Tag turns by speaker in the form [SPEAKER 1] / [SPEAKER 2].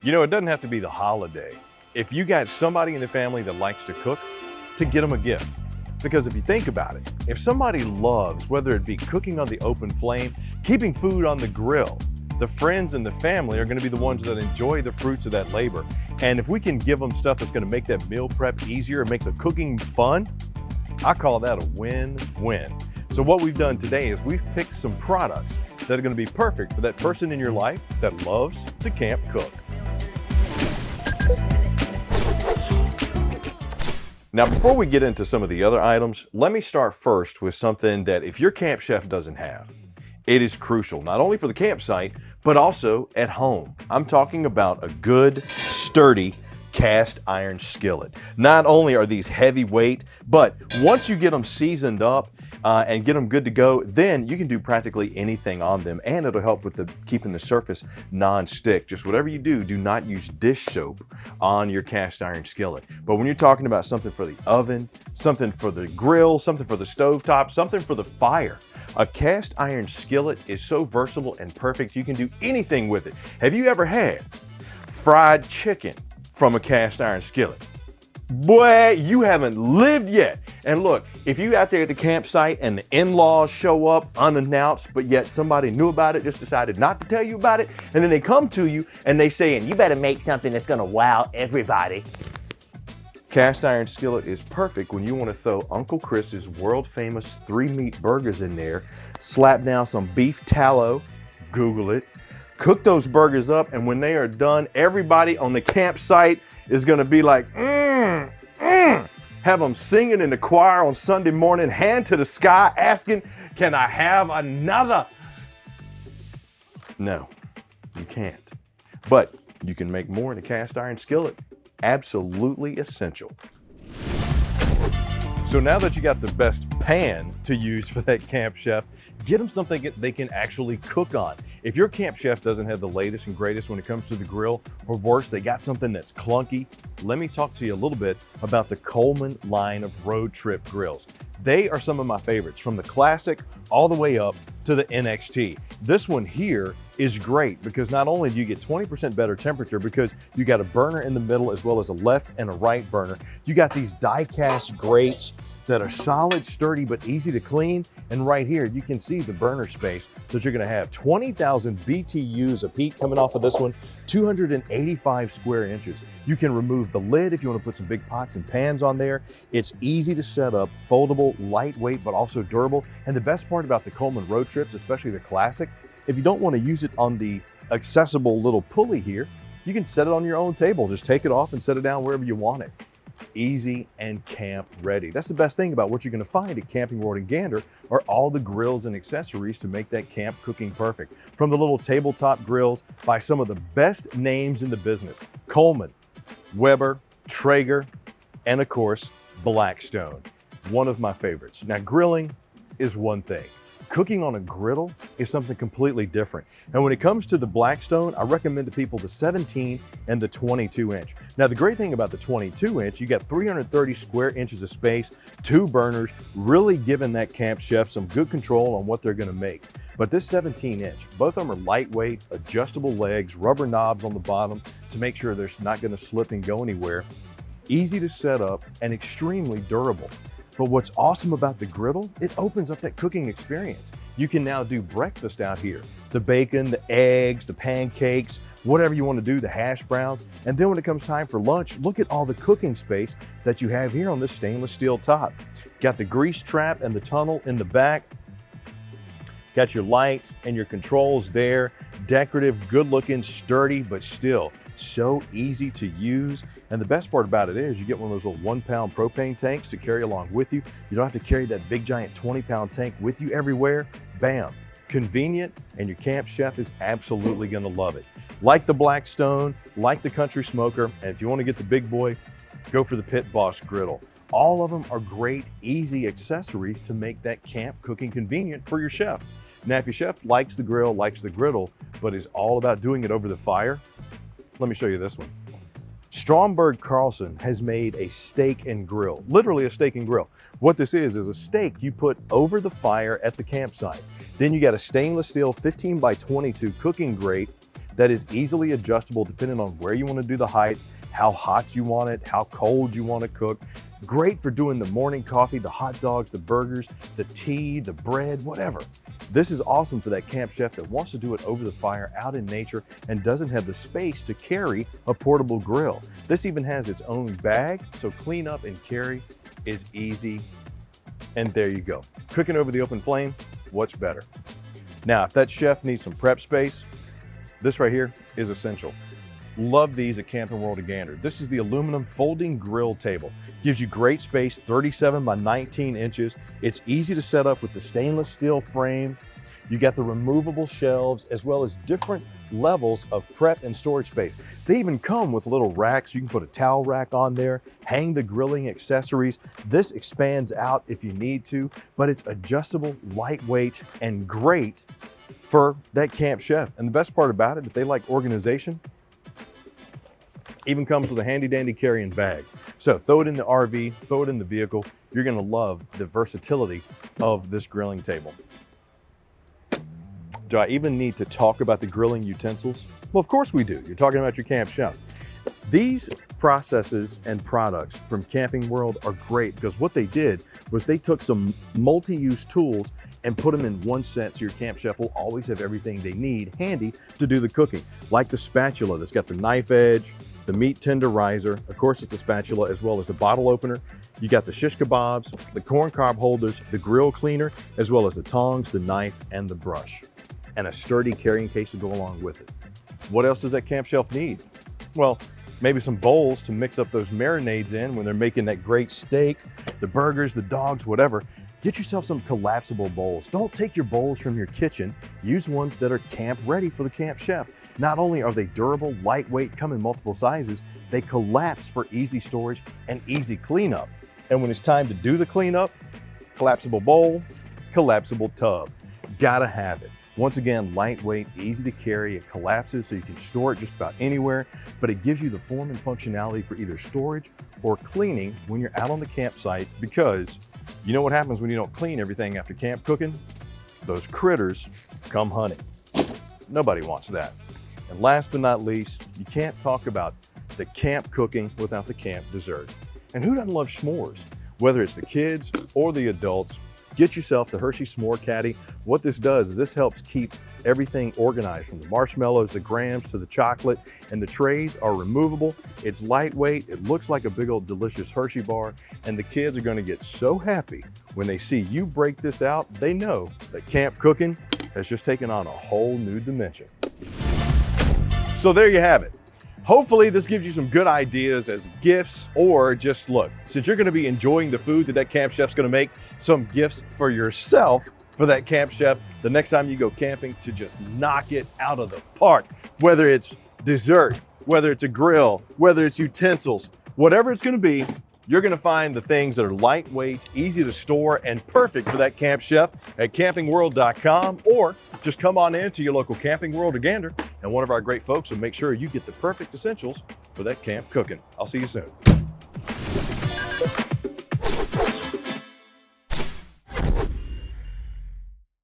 [SPEAKER 1] You know, it doesn't have to be the holiday. If you got somebody in the family that likes to cook, to get them a gift. Because if you think about it, if somebody loves, whether it be cooking on the open flame, keeping food on the grill, the friends and the family are going to be the ones that enjoy the fruits of that labor. And if we can give them stuff that's going to make that meal prep easier and make the cooking fun, I call that a win-win. So what we've done today is we've picked some products that are going to be perfect for that person in your life that loves to camp cook. Now, before we get into some of the other items, let me start first with something that if your camp chef doesn't have, it is crucial, not only for the campsite, but also at home. I'm talking about a good, sturdy, cast iron skillet. Not only are these heavyweight, but once you get them seasoned up and get them good to go, then you can do practically anything on them, and it'll help with keeping the surface non-stick. Just whatever you do, do not use dish soap on your cast iron skillet. But when you're talking about something for the oven, something for the grill, something for the stovetop, something for the fire, a cast iron skillet is so versatile and perfect, you can do anything with it. Have you ever had fried chicken from a cast iron skillet? Boy, you haven't lived yet. And look, if you out there at the campsite and the in-laws show up unannounced, but yet somebody knew about it, just decided not to tell you about it, and then they come to you and they say, and you better make something that's gonna wow everybody. Cast iron skillet is perfect when you want to throw Uncle Chris's world famous 3-meat burgers in there, slap down some beef tallow, Google it, cook those burgers up, and when they are done, everybody on the campsite is gonna be like, have them singing in the choir on Sunday morning, hand to the sky, asking, can I have another? No, you can't. But you can make more in a cast iron skillet. Absolutely essential. So now that you got the best pan to use for that camp chef, get them something that they can actually cook on. If your camp chef doesn't have the latest and greatest when it comes to the grill, or worse, they got something that's clunky, let me talk to you a little bit about the Coleman line of Roadtrip grills. They are some of my favorites, from the classic all the way up to the NXT. This one here is great because not only do you get 20% better temperature because you got a burner in the middle as well as a left and a right burner, you got these die-cast grates that are solid, sturdy, but easy to clean. And right here, you can see the burner space that you're gonna have. 20,000 BTUs of heat coming off of this one, 285 square inches. You can remove the lid if you wanna put some big pots and pans on there. It's easy to set up, foldable, lightweight, but also durable. And the best part about the Coleman Roadtrips, especially the classic, if you don't wanna use it on the accessible little pulley here, you can set it on your own table. Just take it off and set it down wherever you want it. Easy and camp ready. That's the best thing about what you're going to find at Camping World in Gander are all the grills and accessories to make that camp cooking perfect. From the little tabletop grills by some of the best names in the business: Coleman, Weber, Traeger, and of course, Blackstone. One of my favorites. Now, grilling is one thing. Cooking on a griddle is something completely different. And when it comes to the Blackstone, I recommend to people the 17 and the 22 inch. Now, the great thing about the 22 inch, you got 330 square inches of space, 2 burners, really giving that camp chef some good control on what they're gonna make. But this 17 inch, both of them are lightweight, adjustable legs, rubber knobs on the bottom to make sure they're not gonna slip and go anywhere. Easy to set up and extremely durable. But what's awesome about the griddle, it opens up that cooking experience. You can now do breakfast out here. The bacon, the eggs, the pancakes, whatever you want to do, the hash browns. And then when it comes time for lunch, look at all the cooking space that you have here on this stainless steel top. Got the grease trap and the tunnel in the back. Got your light and your controls there. Decorative, good looking, sturdy, but still so easy to use. And the best part about it is you get one of those little 1-pound propane tanks to carry along with you. You don't have to carry that big giant 20-pound tank with you everywhere. Bam, convenient, and your camp chef is absolutely gonna love it. Like the Blackstone, like the Country Smoker, and if you wanna get the big boy, go for the Pit Boss Griddle. All of them are great, easy accessories to make that camp cooking convenient for your chef. Now, if your chef likes the grill, likes the griddle, but is all about doing it over the fire, let me show you this one. Stromberg Carlson has made a steak and grill, literally a steak and grill. What this is a steak you put over the fire at the campsite. Then you got a stainless steel 15 by 22 cooking grate that is easily adjustable depending on where you want to do the height, how hot you want it, how cold you want to cook. Great for doing the morning coffee, the hot dogs, the burgers, the tea, the bread, whatever. This is awesome for that camp chef that wants to do it over the fire out in nature and doesn't have the space to carry a portable grill. This even has its own bag, so clean up and carry is easy. And there you go. Cooking over the open flame, what's better? Now, if that chef needs some prep space, this right here is essential. Love these at Camping World of Gander. This is the aluminum folding grill table. Gives you great space, 37 by 19 inches. It's easy to set up with the stainless steel frame. You got the removable shelves as well as different levels of prep and storage space. They even come with little racks. You can put a towel rack on there, hang the grilling accessories. This expands out if you need to, but it's adjustable, lightweight, and great for that camp chef. And the best part about it, if they like organization, even comes with a handy dandy carrying bag. So throw it in the RV, throw it in the vehicle. You're gonna love the versatility of this grilling table. Do I even need to talk about the grilling utensils? Well, of course we do. You're talking about your camp chef. These processes and products from Camping World are great because what they did was they took some multi-use tools and put them in one set so your camp chef will always have everything they need handy to do the cooking. Like the spatula that's got the knife edge, the meat tenderizer, of course it's a spatula, as well as a bottle opener. You got the shish kebabs, the corn cob holders, the grill cleaner, as well as the tongs, the knife, and the brush, and a sturdy carrying case to go along with it. What else does that camp chef need? Well, maybe some bowls to mix up those marinades in when they're making that great steak, the burgers, the dogs, whatever. Get yourself some collapsible bowls. Don't take your bowls from your kitchen. Use ones that are camp ready for the camp chef. Not only are they durable, lightweight, come in multiple sizes, they collapse for easy storage and easy cleanup. And when it's time to do the cleanup, collapsible bowl, collapsible tub. Gotta have it. Once again, lightweight, easy to carry, it collapses so you can store it just about anywhere, but it gives you the form and functionality for either storage or cleaning when you're out on the campsite, because you know what happens when you don't clean everything after camp cooking? Those critters come hunting. Nobody wants that. And last but not least, you can't talk about the camp cooking without the camp dessert. And who doesn't love s'mores? Whether it's the kids or the adults, get yourself the Hershey S'more Caddy. What this does is this helps keep everything organized, from the marshmallows, the grams, to the chocolate, and the trays are removable. It's lightweight, it looks like a big old delicious Hershey bar, and the kids are gonna get so happy when they see you break this out. They know that camp cooking has just taken on a whole new dimension. So there you have it. Hopefully this gives you some good ideas as gifts, or just look, since you're gonna be enjoying the food that camp chef's gonna make, some gifts for yourself for that camp chef the next time you go camping to just knock it out of the park. Whether it's dessert, whether it's a grill, whether it's utensils, whatever it's gonna be, you're gonna find the things that are lightweight, easy to store, and perfect for that camp chef at campingworld.com, or just come on in to your local Camping World of Gander, and one of our great folks will make sure you get the perfect essentials for that camp cooking. I'll see you soon.